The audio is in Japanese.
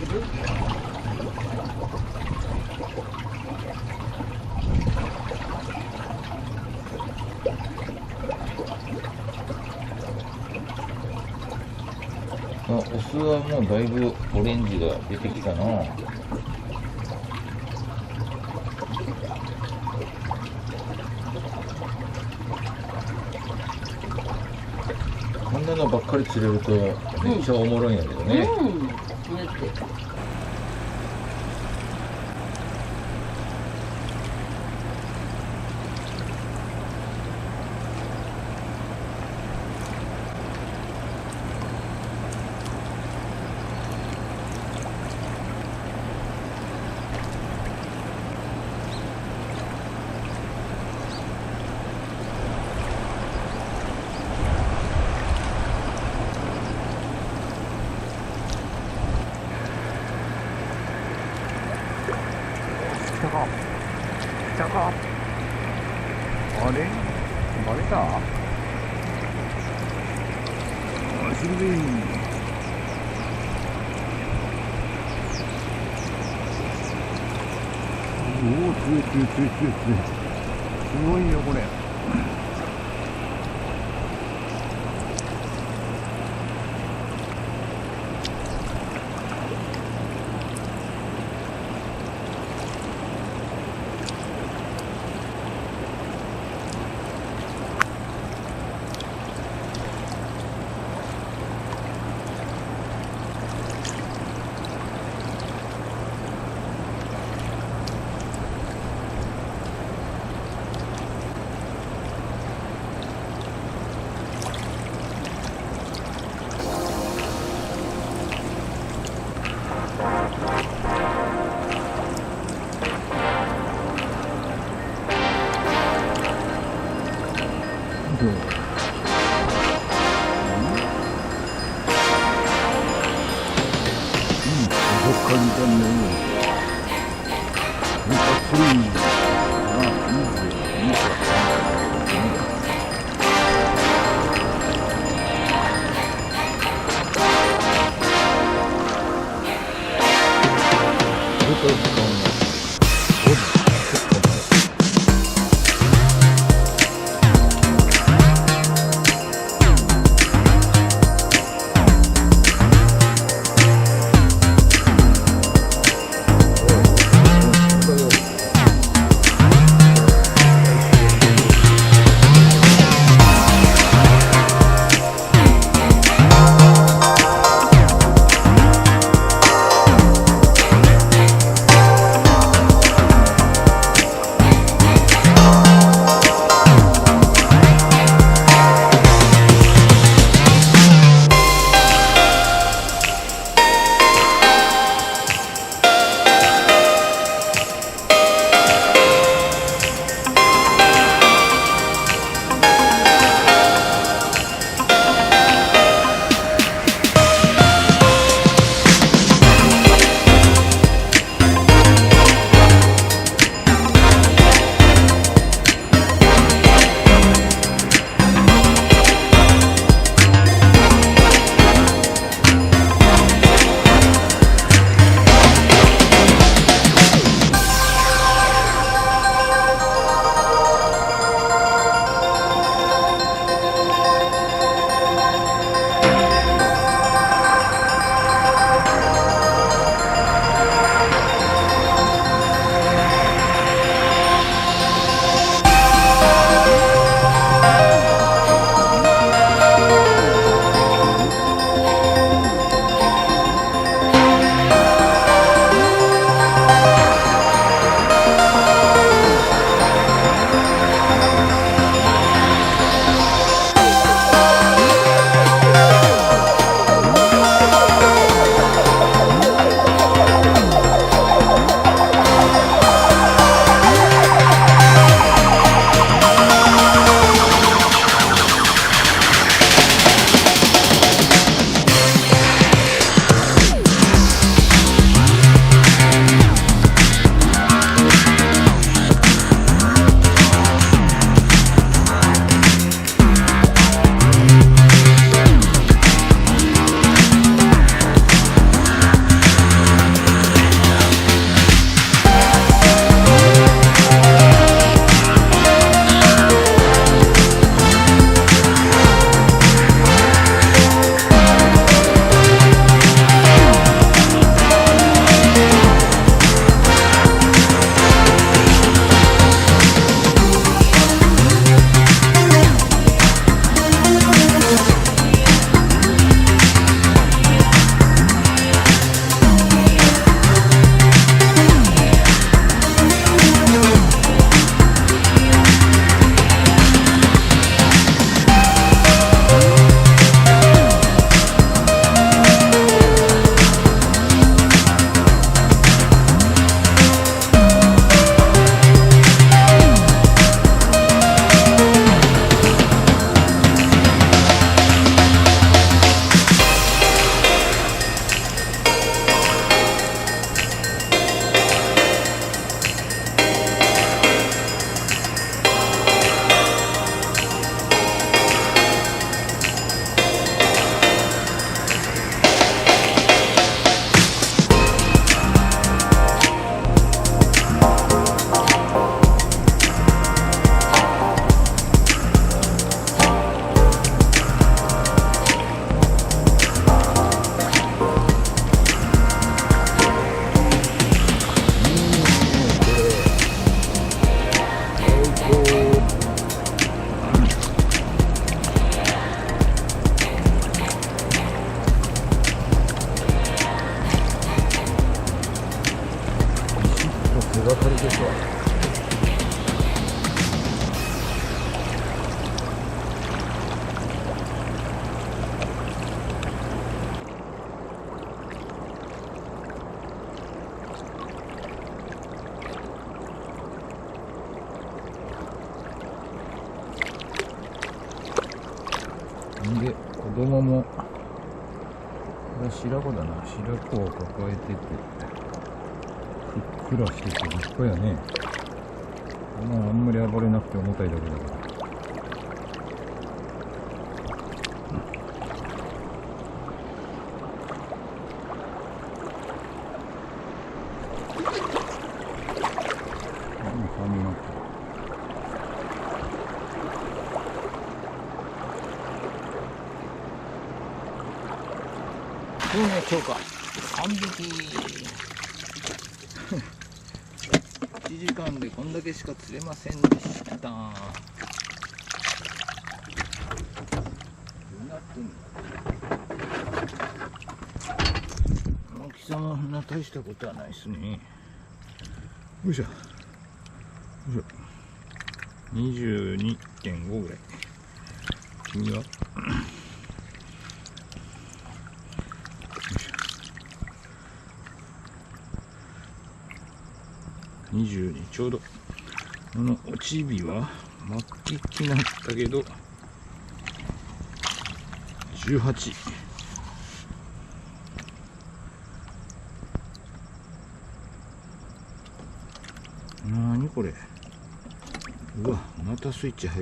あ、オスはもうだいぶオレンジが出てきたな。こんなのばっかり釣れるとめっちゃおもろいんやけどね。来たか。あれバレた。走るぜ。おお、強い強い強い強い強い。すごいよこれ。ばかりでしょう。で、子供も、これは白子だな。白子を抱えてて、ふっくらしてて立派やね。まあ、あんまり暴れなくて重たいだけだから。今日の釣果3匹1時間でこんだけしか釣れませんでした。どうなってんの。大きさもそんな大したことはないですね。よいしょよいしょ。22.5 ぐらい。君は22、ちょうどこの落ち火は巻きになったけど18。なにこれ。うわ、またスイッチ入る。